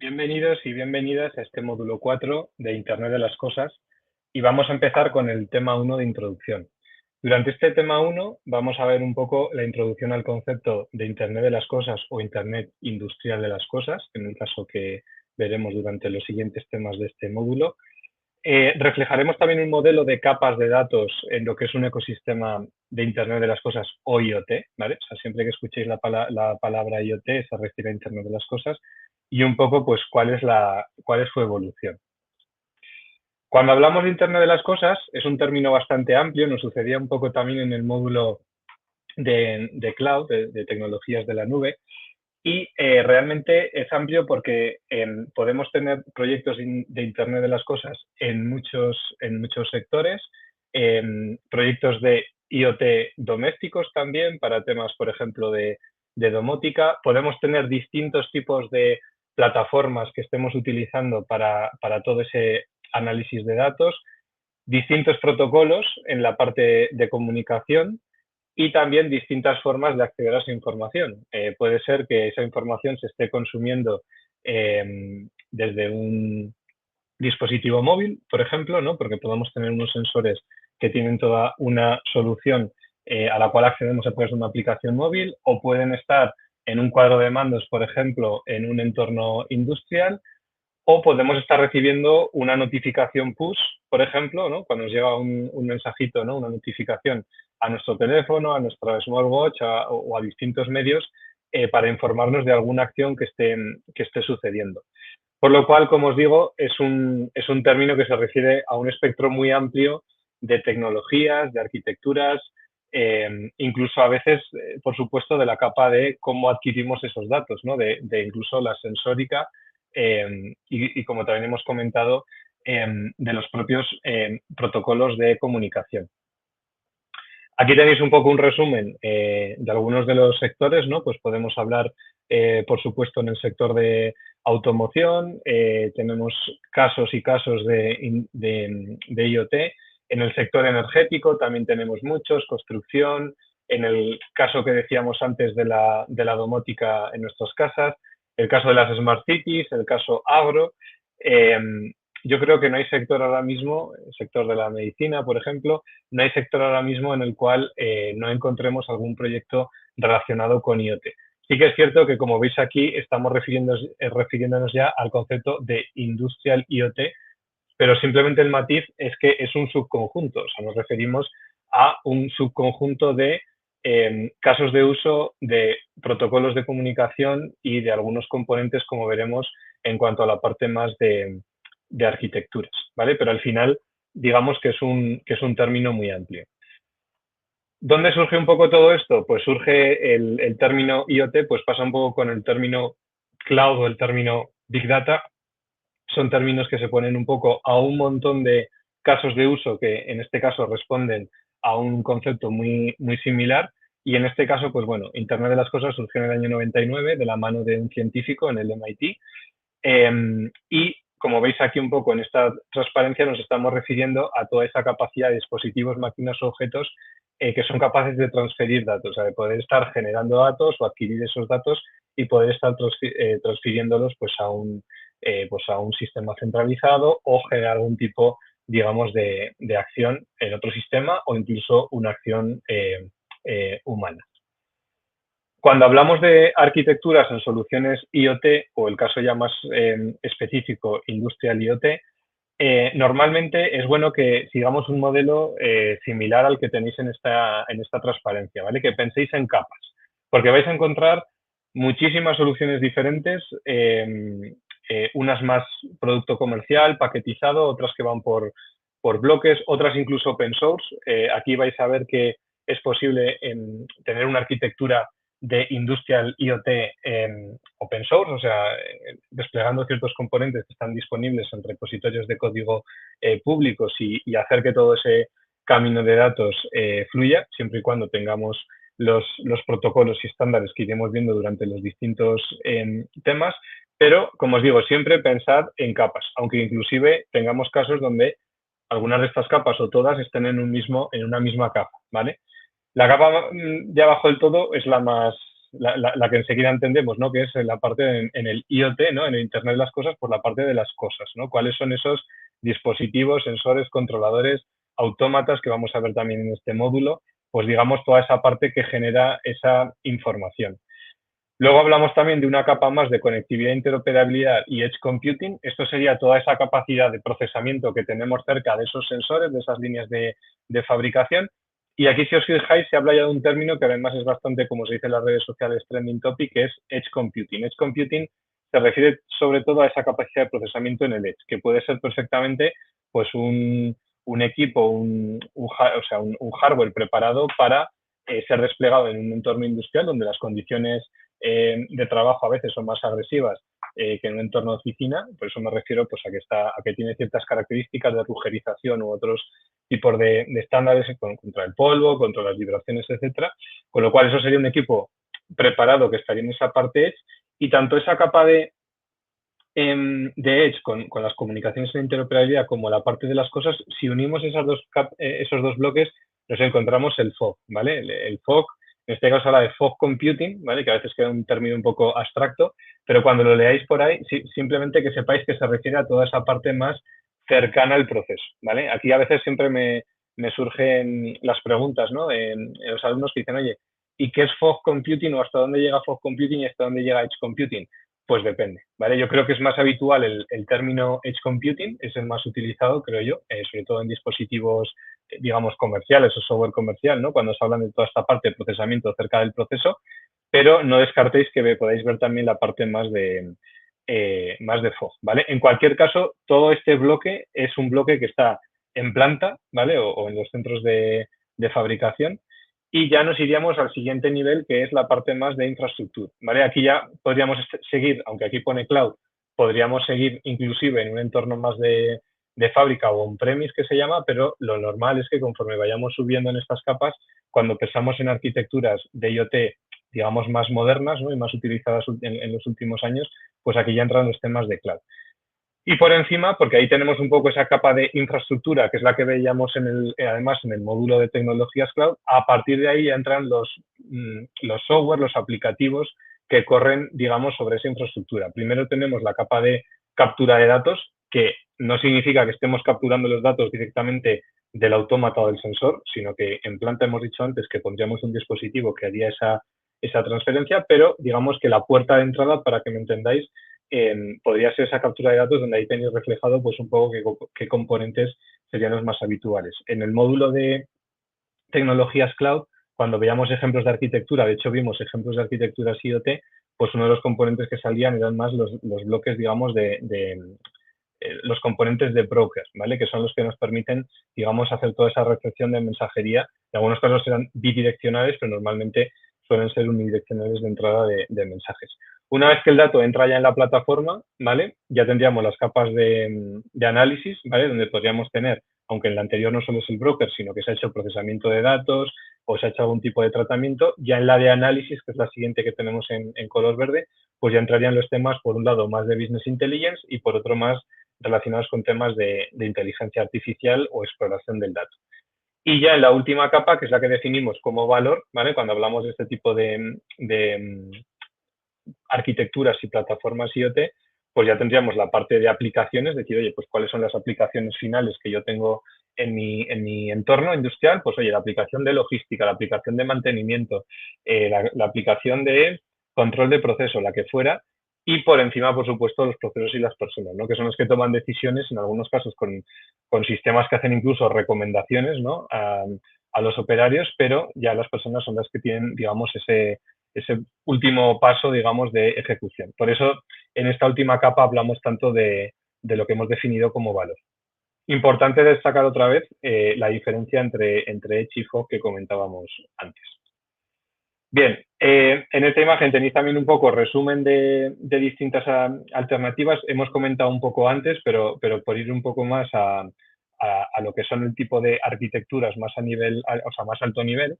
Bienvenidos y bienvenidas a este módulo 4 de Internet de las Cosas y vamos a empezar con el tema 1 de introducción. Durante este tema 1 vamos a ver un poco la introducción al concepto de Internet de las Cosas o Internet industrial de las cosas, en el caso que veremos durante los siguientes temas de este módulo. Reflejaremos también un modelo de capas de datos en lo que es un ecosistema de Internet de las Cosas o IoT, ¿vale? O sea, siempre que escuchéis la palabra IoT se refiere a Internet de las Cosas y un poco pues cuál es su evolución. Cuando hablamos de Internet de las Cosas es un término bastante amplio, nos sucedía un poco también en el módulo de cloud, de tecnologías de la nube, y realmente es amplio porque podemos tener proyectos de Internet de las Cosas en muchos sectores, proyectos de IoT domésticos también para temas, por ejemplo, de domótica. Podemos tener distintos tipos de plataformas que estemos utilizando para todo ese análisis de datos, distintos protocolos en la parte de comunicación y también distintas formas de acceder a esa información. Puede ser que esa información se esté consumiendo desde un dispositivo móvil, por ejemplo, ¿no? Porque podemos tener unos sensores que tienen toda una solución a la cual accedemos a través de una aplicación móvil, o pueden estar en un cuadro de mandos, por ejemplo, en un entorno industrial, o podemos estar recibiendo una notificación push, por ejemplo, ¿no? Cuando nos llega un mensajito, ¿no? Una notificación a nuestro teléfono, a nuestra smartwatch o a distintos medios para informarnos de alguna acción que esté sucediendo. Por lo cual, como os digo, es un término que se refiere a un espectro muy amplio de tecnologías, de arquitecturas, incluso a veces, por supuesto, de la capa de cómo adquirimos esos datos, ¿no? de incluso la sensórica y como también hemos comentado, de los propios protocolos de comunicación. Aquí tenéis un poco un resumen de algunos de los sectores, ¿no? Pues podemos hablar, por supuesto, en el sector de automoción, tenemos casos y casos de IoT. En el sector energético también tenemos muchos, construcción, en el caso que decíamos antes de la domótica en nuestras casas, el caso de las Smart Cities, el caso agro. Yo creo que no hay sector ahora mismo, el sector de la medicina, por ejemplo, no hay sector ahora mismo en el cual no encontremos algún proyecto relacionado con IoT. Sí que es cierto que, como veis aquí, estamos refiriéndonos ya al concepto de Industrial IoT, pero simplemente el matiz es que es un subconjunto, o sea, nos referimos a un subconjunto de casos de uso de protocolos de comunicación y de algunos componentes, como veremos, en cuanto a la parte más de arquitecturas, ¿vale? Pero al final, digamos que es un término muy amplio. ¿Dónde surge un poco todo esto? Pues surge el término IoT, pues pasa un poco con el término cloud o el término Big Data. Son términos que se ponen un poco a un montón de casos de uso que en este caso responden a un concepto muy, muy similar. Y en este caso, pues bueno, Internet de las Cosas surgió en el año 99 de la mano de un científico en el MIT. Y como veis aquí un poco en esta transparencia, nos estamos refiriendo a toda esa capacidad de dispositivos, máquinas o objetos que son capaces de transferir datos, o sea, de poder estar generando datos o adquirir esos datos y poder estar transfiriéndolos pues a un sistema centralizado o generar algún tipo, digamos, de acción en otro sistema o incluso una acción humana. Cuando hablamos de arquitecturas en soluciones IoT o el caso ya más específico, Industrial IoT, normalmente es bueno que sigamos un modelo similar al que tenéis en esta transparencia, ¿vale? Que penséis en capas, porque vais a encontrar muchísimas soluciones diferentes, unas más producto comercial, paquetizado, otras que van por bloques, otras incluso open source. Aquí vais a ver que es posible tener una arquitectura de Industrial IoT open source, o sea, desplegando ciertos componentes que están disponibles en repositorios de código públicos y hacer que todo ese camino de datos fluya, siempre y cuando tengamos los protocolos y estándares que iremos viendo durante los distintos temas, pero, como os digo, siempre pensad en capas, aunque inclusive tengamos casos donde algunas de estas capas o todas estén en una misma capa, ¿vale? La capa de abajo del todo es la más la que enseguida entendemos, ¿no? Que es la parte en el IoT, ¿no? En el Internet de las cosas, por la parte de las cosas, ¿no? ¿Cuáles son esos dispositivos, sensores, controladores, autómatas que vamos a ver también en este módulo? Pues digamos toda esa parte que genera esa información. Luego hablamos también de una capa más de conectividad, interoperabilidad y edge computing. Esto sería toda esa capacidad de procesamiento que tenemos cerca de esos sensores, de esas líneas de fabricación. Y aquí, si os fijáis, se habla ya de un término que además es bastante, como se dice en las redes sociales, trending topic, que es edge computing. Edge computing se refiere sobre todo a esa capacidad de procesamiento en el edge, que puede ser perfectamente pues un equipo, o sea, un hardware preparado para ser desplegado en un entorno industrial donde las condiciones de trabajo a veces son más agresivas que en un entorno de oficina. Por eso me refiero pues, a que tiene ciertas características de rugerización u otros tipos de estándares contra el polvo, contra las vibraciones, etcétera. Con lo cual, eso sería un equipo preparado que estaría en esa parte Edge, y tanto esa capa de Edge con las comunicaciones en interoperabilidad como la parte de las cosas, si unimos esos dos bloques, nos encontramos el FOG, ¿vale? El FOG, en este caso habla de Fog Computing, ¿vale? Que a veces queda un término un poco abstracto, pero cuando lo leáis por ahí, simplemente que sepáis que se refiere a toda esa parte más cercana al proceso, ¿vale? Aquí a veces siempre me surgen las preguntas, ¿no? En los alumnos que dicen, oye, ¿y qué es Fog Computing o hasta dónde llega Fog Computing y hasta dónde llega Edge Computing? Pues depende, ¿vale? Yo creo que es más habitual el término Edge Computing, es el más utilizado, creo yo, sobre todo en dispositivos, digamos, comerciales o software comercial, ¿no? Cuando se hablan de toda esta parte de procesamiento cerca del proceso, pero no descartéis que podáis ver también la parte más de FOG, ¿vale? En cualquier caso, todo este bloque es un bloque que está en planta, ¿vale? O en los centros de fabricación, y ya nos iríamos al siguiente nivel, que es la parte más de infraestructura, ¿vale? Aquí ya podríamos seguir, aunque aquí pone cloud, podríamos seguir inclusive en un entorno más de fábrica o on-premise que se llama, pero lo normal es que conforme vayamos subiendo en estas capas, cuando pensamos en arquitecturas de IoT, digamos, más modernas, ¿no? Y más utilizadas en los últimos años, pues aquí ya entran los temas de cloud. Y por encima, porque ahí tenemos un poco esa capa de infraestructura, que es la que veíamos además en el módulo de tecnologías cloud, a partir de ahí entran los software, los aplicativos que corren, digamos, sobre esa infraestructura. Primero tenemos la capa de captura de datos, que no significa que estemos capturando los datos directamente del autómata o del sensor, sino que en planta hemos dicho antes que pondríamos un dispositivo que haría esa transferencia, pero digamos que la puerta de entrada, para que me entendáis, podría ser esa captura de datos donde ahí tenéis reflejado pues un poco qué componentes serían los más habituales. En el módulo de tecnologías cloud, cuando veíamos ejemplos de arquitectura, de hecho vimos ejemplos de arquitecturas IoT, pues uno de los componentes que salían eran más los bloques, digamos, los componentes de brokers, ¿vale? Que son los que nos permiten, digamos, hacer toda esa recepción de mensajería. En algunos casos serán bidireccionales, pero normalmente suelen ser unidireccionales de entrada de mensajes. Una vez que el dato entra ya en la plataforma, ¿vale? Ya tendríamos las capas de análisis, ¿vale? Donde podríamos tener, aunque en la anterior no solo es el broker, sino que se ha hecho procesamiento de datos o se ha hecho algún tipo de tratamiento. Ya en la de análisis, que es la siguiente que tenemos en color verde, pues ya entrarían los temas, por un lado, más de business intelligence y por otro más relacionados con temas de inteligencia artificial o exploración del dato. Y ya en la última capa, que es la que definimos como valor, ¿vale? Cuando hablamos de este tipo de arquitecturas y plataformas IoT, pues ya tendríamos la parte de aplicaciones, decir, oye, pues cuáles son las aplicaciones finales que yo tengo en mi entorno industrial, pues oye, la aplicación de logística, la aplicación de mantenimiento, la aplicación de control de proceso, la que fuera, y por encima, por supuesto, los procesos y las personas, ¿no? Que son los que toman decisiones, en algunos casos con sistemas que hacen incluso recomendaciones, ¿no? A los operarios, pero ya las personas son las que tienen, digamos, ese último paso, digamos, de ejecución. Por eso, en esta última capa hablamos tanto de lo que hemos definido como valor. Importante destacar otra vez la diferencia entre Edge y Fog que comentábamos antes. Bien, en esta imagen tenéis también un poco resumen de distintas alternativas. Hemos comentado un poco antes, pero por ir un poco más a lo que son el tipo de arquitecturas más a nivel, o sea, más alto nivel.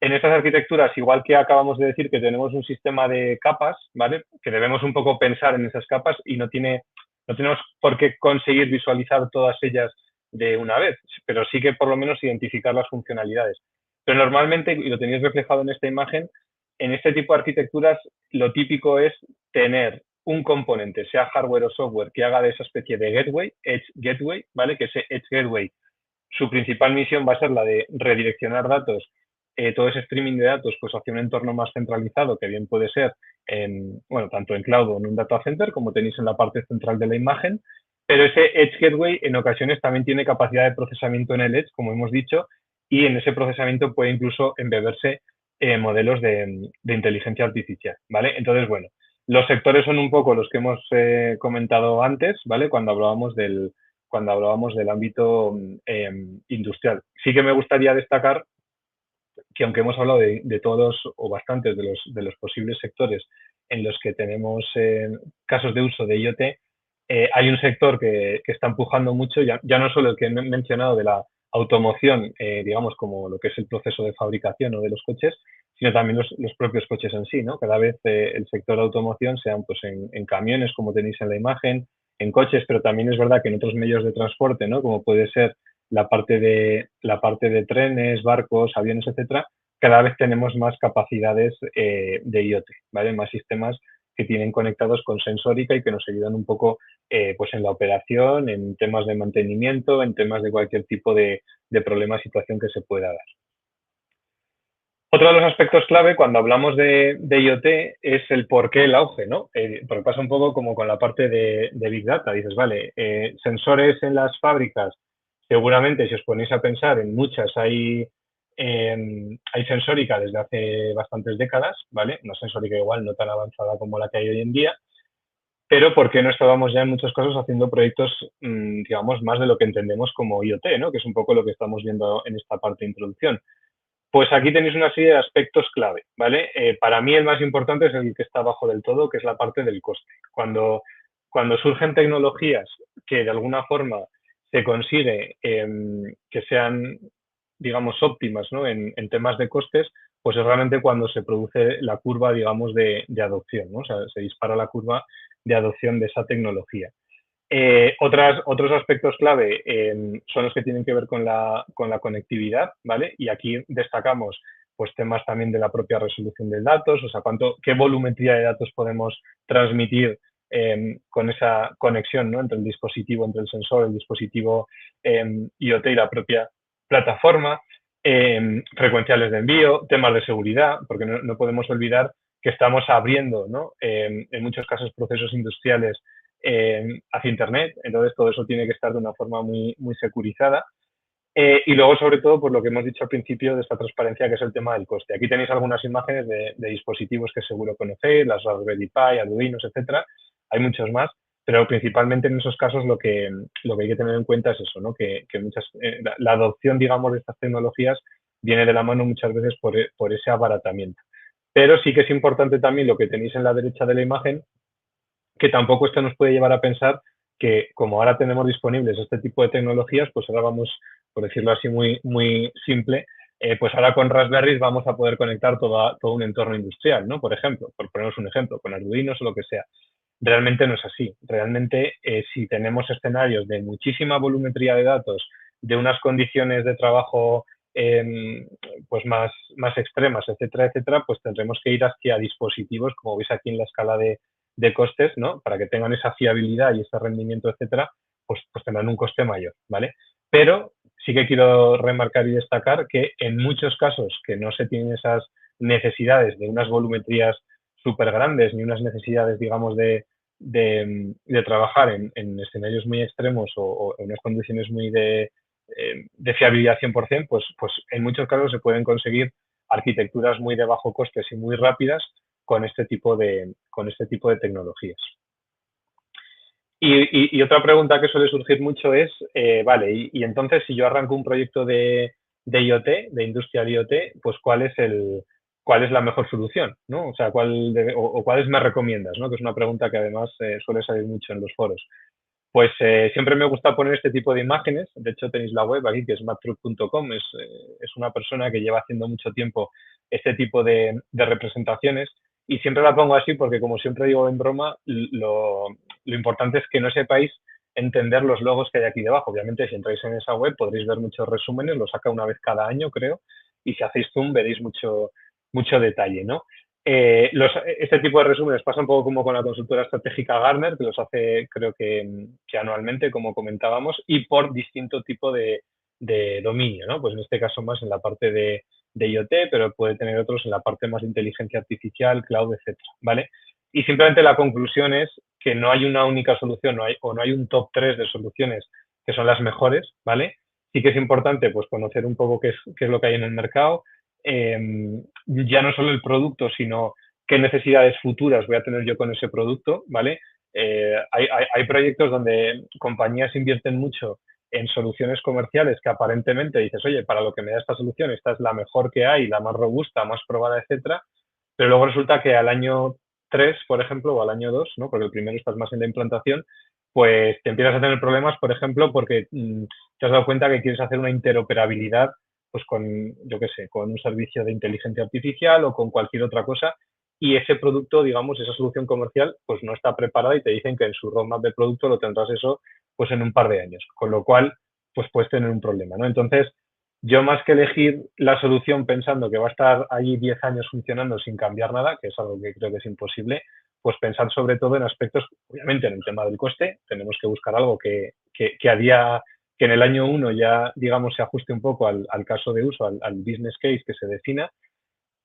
En estas arquitecturas, igual que acabamos de decir que tenemos un sistema de capas, ¿vale? Que debemos un poco pensar en esas capas y no tenemos por qué conseguir visualizar todas ellas de una vez, pero sí que por lo menos identificar las funcionalidades. Pero normalmente, y lo tenéis reflejado en esta imagen, en este tipo de arquitecturas lo típico es tener un componente, sea hardware o software, que haga de esa especie de gateway, Edge Gateway, ¿vale? Que ese Edge Gateway, su principal misión va a ser la de redireccionar datos, todo ese streaming de datos, pues hacia un entorno más centralizado, que bien puede ser bueno, tanto en cloud o en un data center, como tenéis en la parte central de la imagen, pero ese Edge Gateway en ocasiones también tiene capacidad de procesamiento en el Edge, como hemos dicho, y en ese procesamiento puede incluso embeberse modelos de inteligencia artificial, ¿vale? Entonces, bueno, los sectores son un poco los que hemos comentado antes, ¿vale? Cuando hablábamos del ámbito industrial. Sí que me gustaría destacar que aunque hemos hablado de todos o bastantes de los posibles sectores en los que tenemos casos de uso de IoT, hay un sector que está empujando mucho, ya no solo el que he mencionado de la automoción, digamos, como lo que es el proceso de fabricación o de los coches, sino también los propios coches en sí, ¿no? Cada vez el sector de automoción, sean pues en camiones, como tenéis en la imagen, en coches, pero también es verdad que en otros medios de transporte, ¿no? Como puede ser la parte de trenes, barcos, aviones, etcétera, cada vez tenemos más capacidades de IoT, ¿vale? Más sistemas que tienen conectados con sensórica y que nos ayudan un poco pues en la operación, en temas de mantenimiento, en temas de cualquier tipo de problema o situación que se pueda dar. Otro de los aspectos clave cuando hablamos de IoT es el por qué el auge, ¿no? Porque pasa un poco como con la parte de Big Data. Dices, vale, sensores en las fábricas, seguramente si os ponéis a pensar en muchas hay sensórica desde hace bastantes décadas, ¿vale? Una sensórica igual no tan avanzada como la que hay hoy en día, pero ¿por qué no estábamos ya en muchos casos haciendo proyectos, digamos, más de lo que entendemos como IoT, ¿no? Que es un poco lo que estamos viendo en esta parte de introducción. Pues aquí tenéis una serie de aspectos clave, ¿vale? Para mí el más importante es el que está abajo del todo, que es la parte del coste. Cuando surgen tecnologías que de alguna forma se consigue que sean, digamos, óptimas, ¿no? En temas de costes, pues es realmente cuando se produce la curva, digamos, de adopción, ¿no? O sea, se dispara la curva de adopción de esa tecnología. Otros aspectos clave son los que tienen que ver con la conectividad, ¿vale? Y aquí destacamos pues temas también de la propia resolución de datos, o sea, qué volumetría de datos podemos transmitir con esa conexión, ¿no? Entre el dispositivo, entre el sensor, el dispositivo IoT y la propia plataforma, frecuenciales de envío, temas de seguridad, porque no podemos olvidar que estamos abriendo, ¿no? En muchos casos, procesos industriales hacia Internet, entonces todo eso tiene que estar de una forma muy securizada. Y luego, sobre todo, por lo que hemos dicho al principio de esta transparencia, que es el tema del coste. Aquí tenéis algunas imágenes de dispositivos que seguro conocéis, las Raspberry Pi, Arduinos, etcétera. Hay muchos más, pero principalmente en esos casos lo que hay que tener en cuenta es eso, ¿no? Que la adopción, digamos, de estas tecnologías viene de la mano muchas veces por ese abaratamiento. Pero sí que es importante también lo que tenéis en la derecha de la imagen, que tampoco esto nos puede llevar a pensar que como ahora tenemos disponibles este tipo de tecnologías, pues ahora vamos, por decirlo así muy simple, pues ahora con Raspberry vamos a poder conectar todo un entorno industrial, ¿no? Por ejemplo, por ponernos un ejemplo, con Arduinos o lo que sea. Realmente no es así. Realmente, si tenemos escenarios de muchísima volumetría de datos, de unas condiciones de trabajo pues más extremas, etcétera, etcétera, pues tendremos que ir hacia dispositivos, como veis aquí en la escala de costes, ¿no? Para que tengan esa fiabilidad y ese rendimiento, etcétera, pues tendrán un coste mayor, ¿vale? Pero sí que quiero remarcar y destacar que en muchos casos que no se tienen esas necesidades de unas volumetrías súper grandes ni unas necesidades, digamos, de trabajar en escenarios muy extremos o en unas condiciones muy de fiabilidad 100%, pues en muchos casos se pueden conseguir arquitecturas muy de bajo costes y muy rápidas con este tipo de tecnologías. Y otra pregunta que suele surgir mucho es, vale, y entonces si yo arranco un proyecto de IoT, de Industrial IoT, pues ¿cuál es la mejor solución? ¿No? O sea, ¿cuáles me recomiendas? ¿No? Que es una pregunta que además suele salir mucho en los foros. Pues siempre me gusta poner este tipo de imágenes. De hecho, tenéis la web aquí, que es mattruck.com. Es una persona que lleva haciendo mucho tiempo este tipo de representaciones. Y siempre la pongo así porque, como siempre digo en broma, lo importante es que no sepáis entender los logos que hay aquí debajo. Obviamente, si entráis en esa web podréis ver muchos resúmenes. Lo saca una vez cada año, creo. Y si hacéis zoom veréis mucho detalle, ¿no? Este tipo de resúmenes pasa un poco como con la consultora estratégica Gartner, que los hace creo que anualmente, como comentábamos, y por distinto tipo de dominio, ¿no? Pues en este caso más en la parte de IoT, pero puede tener otros en la parte más de inteligencia artificial, cloud, etcétera, ¿vale? Y simplemente la conclusión es que no hay una única solución, no hay un top 3 de soluciones que son las mejores, ¿vale? Sí que es importante pues conocer un poco qué es lo que hay en el mercado, ya no solo el producto, sino qué necesidades futuras voy a tener yo con ese producto, ¿vale? Hay proyectos donde compañías invierten mucho en soluciones comerciales que aparentemente dices, oye, para lo que me da esta solución, esta es la mejor que hay, la más robusta, más probada, etcétera, pero luego resulta que al año 3, por ejemplo, o al año 2, ¿no? Porque el primero estás más en la implantación, pues te empiezas a tener problemas, por ejemplo, porque te has dado cuenta que quieres hacer una interoperabilidad pues con, yo qué sé, con un servicio de inteligencia artificial o con cualquier otra cosa, y ese producto, digamos, esa solución comercial, pues no está preparada y te dicen que en su roadmap de producto lo tendrás eso pues en un par de años, con lo cual pues puedes tener un problema, ¿no? Entonces, yo más que elegir la solución pensando que va a estar ahí 10 años funcionando sin cambiar nada, que es algo que creo que es imposible, pues pensar sobre todo en aspectos, obviamente en el tema del coste, tenemos que buscar algo que a día, que en el año 1 ya, digamos, se ajuste un poco al caso de uso, al business case que se defina,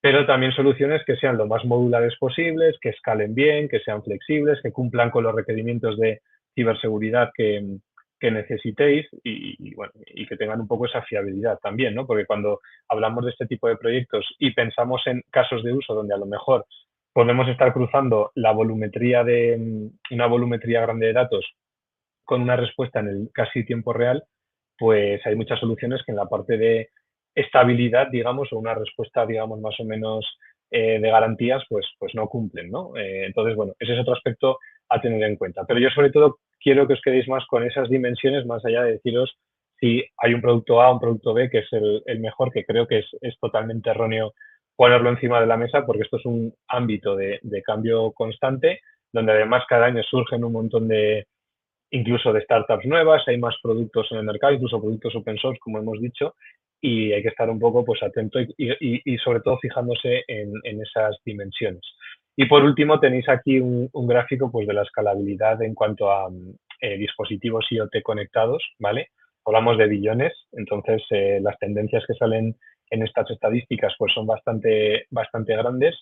pero también soluciones que sean lo más modulares posibles, que escalen bien, que sean flexibles, que cumplan con los requerimientos de ciberseguridad que necesitéis bueno, y que tengan un poco esa fiabilidad también, ¿no? Porque cuando hablamos de este tipo de proyectos y pensamos en casos de uso donde a lo mejor podemos estar cruzando la volumetría una volumetría grande de datos con una respuesta en el casi tiempo real, pues hay muchas soluciones que en la parte de estabilidad, digamos, o una respuesta, digamos, más o menos de garantías, pues no cumplen, ¿no? Entonces, bueno, ese es otro aspecto a tener en cuenta. Pero yo sobre todo quiero que os quedéis más con esas dimensiones, más allá de deciros si hay un producto A, un producto B, que es el mejor, que creo que es totalmente erróneo ponerlo encima de la mesa, porque esto es un ámbito de cambio constante, donde además cada año surgen un montón incluso de startups nuevas, hay más productos en el mercado, incluso productos open source, como hemos dicho, y hay que estar un poco pues atento y sobre todo fijándose en esas dimensiones. Y por último tenéis aquí un gráfico pues de la escalabilidad en cuanto a dispositivos IoT conectados, ¿vale? Hablamos de billones, entonces las tendencias que salen en estas estadísticas pues son bastante grandes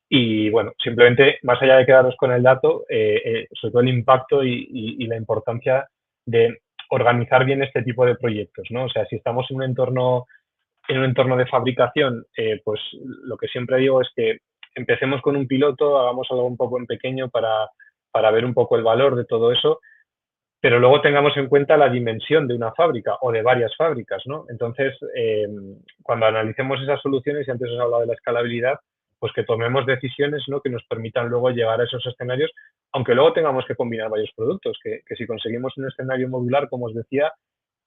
y bueno, simplemente, más allá de quedaros con el dato, sobre todo el impacto y la importancia de organizar bien este tipo de proyectos, ¿no? O sea, si estamos en un entorno de fabricación, pues lo que siempre digo es que empecemos con un piloto, hagamos algo un poco en pequeño para ver un poco el valor de todo eso, pero luego tengamos en cuenta la dimensión de una fábrica o de varias fábricas, ¿no? Entonces, cuando analicemos esas soluciones, y antes os he hablado de la escalabilidad, pues que tomemos decisiones, ¿no? Que nos permitan luego llegar a esos escenarios, aunque luego tengamos que combinar varios productos, que si conseguimos un escenario modular, como os decía,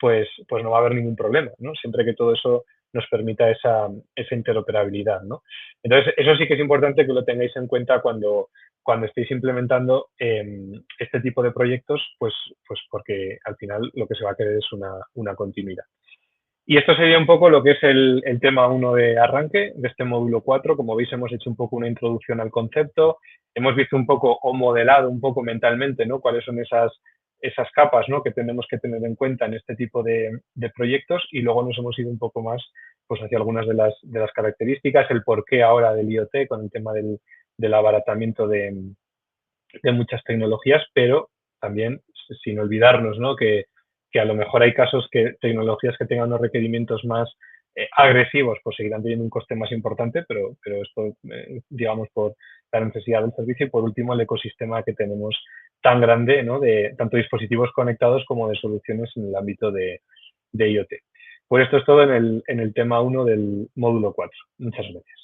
pues no va a haber ningún problema, ¿no? Siempre que todo eso nos permita esa interoperabilidad, ¿no? Entonces, eso sí que es importante que lo tengáis en cuenta cuando estéis implementando este tipo de proyectos, pues porque al final lo que se va a querer es una continuidad. Y esto sería un poco lo que es el tema 1 de arranque de este módulo 4. Como veis, hemos hecho un poco una introducción al concepto, hemos visto un poco o modelado un poco mentalmente, ¿no? Cuáles son esas capas, ¿no? Que tenemos que tener en cuenta en este tipo de proyectos y luego nos hemos ido un poco más pues hacia algunas de las características, el porqué ahora del IoT con el tema del abaratamiento de muchas tecnologías, pero también sin olvidarnos, ¿no? Que a lo mejor hay casos que tecnologías que tengan unos requerimientos más agresivos pues seguirán teniendo un coste más importante, pero esto, digamos, por la necesidad del servicio. Y por último, el ecosistema que tenemos tan grande, ¿no? De tanto dispositivos conectados como de soluciones en el ámbito de IoT. Pues esto es todo en el tema 1 del módulo 4. Muchas gracias.